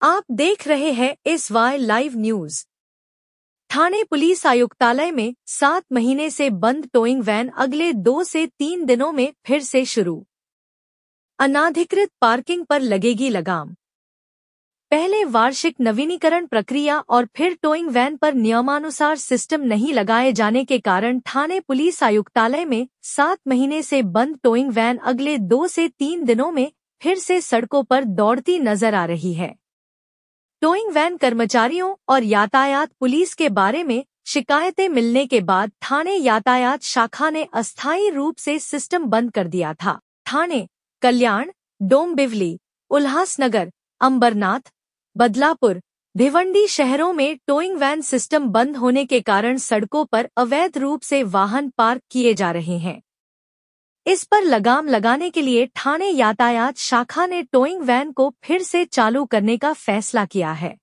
आप देख रहे हैं SY live news. Thane police आयुक्तालय में 7 महीने से बंद टोइंग वैन अगले 2 से 3 दिनों में फिर से शुरू। अनाधिकृत पार्किंग पर लगेगी लगाम। पहले वार्षिक नवीनीकरण प्रक्रिया और फिर टोइंग वैन पर नियमानुसार सिस्टम नहीं लगाए जाने के कारण ठाणे पुलिस आयुक्तालय में 7 महीने से बंद टोइंग वैन अगले 2 से 3 दिनों में फिर से सड़कों पर दौड़ती नजर आ रही है। टोइंग वैन कर्मचारियों और यातायात पुलिस के बारे में शिकायतें मिलने के बाद ठाणे यातायात शाखा ने अस्थायी रूप से सिस्टम बंद कर दिया था। ठाणे, कल्याण, डोंबिवली, उल्हासनगर, अंबरनाथ, बदलापुर, भिवंडी शहरों में टोइंग वैन सिस्टम बंद होने के कारण सड़कों पर अवैध रूप से वाहन पार्क किए जा रहे हैं। इस पर लगाम लगाने के लिए ठाणे यातायात शाखा ने टोइंग वैन को फिर से चालू करने का फैसला किया है।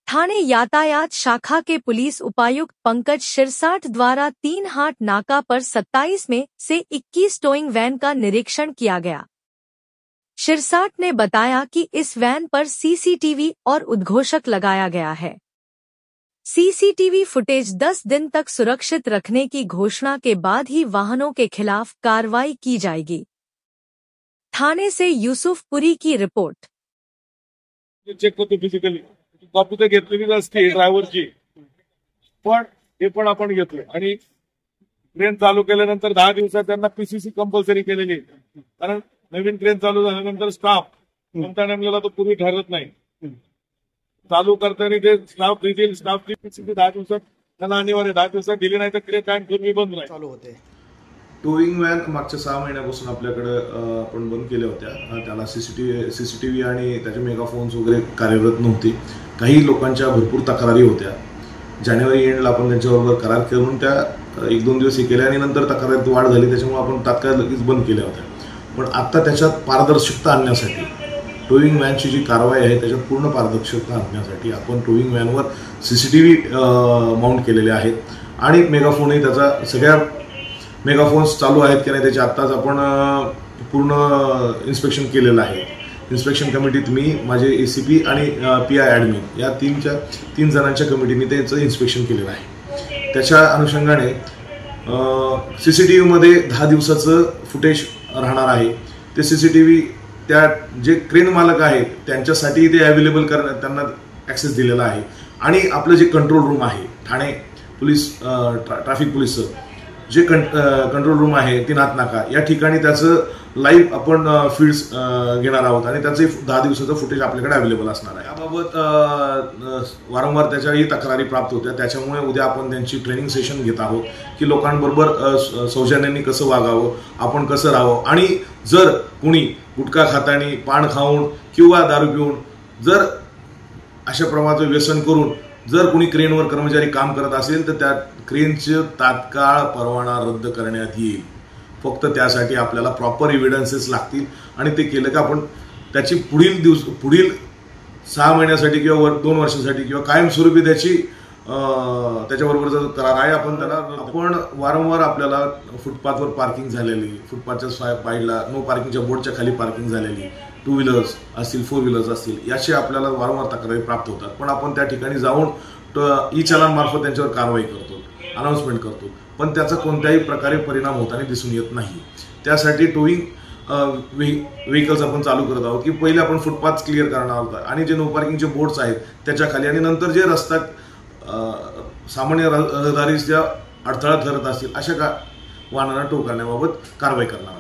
ठाणे यातायात शाखा के पुलिस उपायुक्त पंकज शिरसाठ द्वारा 3 हाट नाका पर 27 में से 21 टोइंग वैन का निरीक्षण किया गया। शिरसाठ ने बताया कि इस वैन पर सीसीटीवी और उद्घोषक लगाया गया है। सीसीटीवी फुटेज 10 दिन तक सुरक्षित रखने की घोषणा के बाद ही वाहनों के खिलाफ कार्रवाई की जाएगी। ठाणे से यूसुफपुरी की रिपोर्ट। चेक करतो फिजिकली कॉपी तर घेतलेलीच असते ड्रायव्हरची, पण हे पण आपण घेतोय आणि ट्रेन चालू केल्यानंतर 10 दिवसात त्यांना पीसीसी कंपल्सरी केलेली आहे। कारण नवीन ट्रेन चालू झाल्यानंतर स्टाफ कोणता नेमलेला तो पूर्वी ठरत नाही। चालू करताना ते स्टाफ देतील, स्टाफची पीसीसी 10 दिवसात त्यांना अनिवार्य 10 दिवसात दिली नाही तर ट्रेन टाइम पूर्वी बंद नाही चालू होते। टोइंग वॅन मागच्या 6 महिन्यापासून आपल्याकडे आपण बंद केल्या होत्या। त्याला सीसीटीव्ही आणि त्याचे मेगाफोन्स वगैरे कार्यरत नव्हती। काही लोकांच्या भरपूर तक्रारी होत्या। जानेवारी एंडला आपण त्यांच्याबरोबर करार करून त्या 1-2 दिवस केल्या आणि नंतर तक्रारीत वाढ झाली, त्याच्यामुळे आपण तात्काळ लगेच बंद केल्या होत्या। पण आता त्याच्यात पारदर्शकता आणण्यासाठी टोइंग वॅनची जी कारवाई आहे त्याच्यात पूर्ण पारदर्शकता आणण्यासाठी आपण टोइंग वॅनवर सीसीटीव्ही माउंट केलेले आहेत आणि मेगाफोनही त्याचा सगळ्या मेगाफोन्स चालू आहेत की नाही त्याची आत्ताच आपण पूर्ण इन्स्पेक्शन केलेलं आहे। इन्स्पेक्शन कमिटीत मी, माझे एसीपी आणि पीआय ॲडमिन या 3 जणांच्या कमिटीने त्याचं इन्स्पेक्शन केलेलं आहे। त्याच्या अनुषंगाने सीसीटीव्हीमध्ये 10 दिवसाचं फुटेज राहणार आहे। ते सीसीटीव्ही त्या जे क्रेन मालक आहेत त्यांच्यासाठी ते अवेलेबल करण्यात त्यांना ॲक्सेस दिलेला आहे आणि आपलं जे कंट्रोल रूम आहे ठाणे पोलीस ट्रॅफिक पोलीसचं जे कंट्रोल रूम आहे 3 हात नाका या ठिकाणी त्याचं लाईव्ह आपण फीड्स घेणार आहोत आणि त्याचे 10 दिवसाचं फुटेज आपल्याकडे अवेलेबल असणार आहे। याबाबत वारंवार त्याच्याही तक्रारी प्राप्त होत्या, त्याच्यामुळे उद्या आपण त्यांची ट्रेनिंग सेशन घेत आहोत की लोकांबरोबर सौजन्याने कसं वागावं, आपण कसं राहावं आणि जर कोणी गुटखा खातानी, पान खाऊन किंवा दारू पिऊन जर अशा प्रमाणाचं व्यसन करून जर कोणी क्रेनवर कर्मचारी काम करत असेल तर त्या क्रेनचे तात्काळ परवाना रद्द करण्यात येईल। फक्त त्यासाठी आपल्याला प्रॉपर एव्हिडन्सेस लागतील आणि ते केलं का आपण त्याची पुढील 6 महिन्यासाठी किंवा 2 वर्षासाठी किंवा कायमस्वरूपी त्याच्याबरोबरचा जो करार आहे आपण वारंवार आपल्याला फुटपाथवर पार्किंग झालेली, फुटपाथच्या साईडला नो पार्किंगच्या बोर्डच्या खाली पार्किंग झालेली, 2 व्हीलर्स असतील, 4 व्हीलर्स असतील, याची आपल्याला वारंवार तक्रारी प्राप्त होतात। पण आपण त्या ठिकाणी जाऊन ई चालान मार्फत त्यांच्यावर कारवाई करतो, अनाउन्समेंट करतो, पण त्याचा कोणत्याही प्रकारे परिणाम होताना दिसून येत नाही। त्यासाठी टोइंग व्हेकल्स आपण चालू करत आहोत की पहिले आपण फुटपाथ क्लिअर करणार आहोत आणि जे नो पार्किंगचे बोर्ड्स आहेत त्याच्या खाली आणि नंतर जे रस्ता सामान्य रहदारीस ज्या अडथळा ठरत असतील अशा वाहनांना टो करण्याबाबत कारवाई करणार आहोत।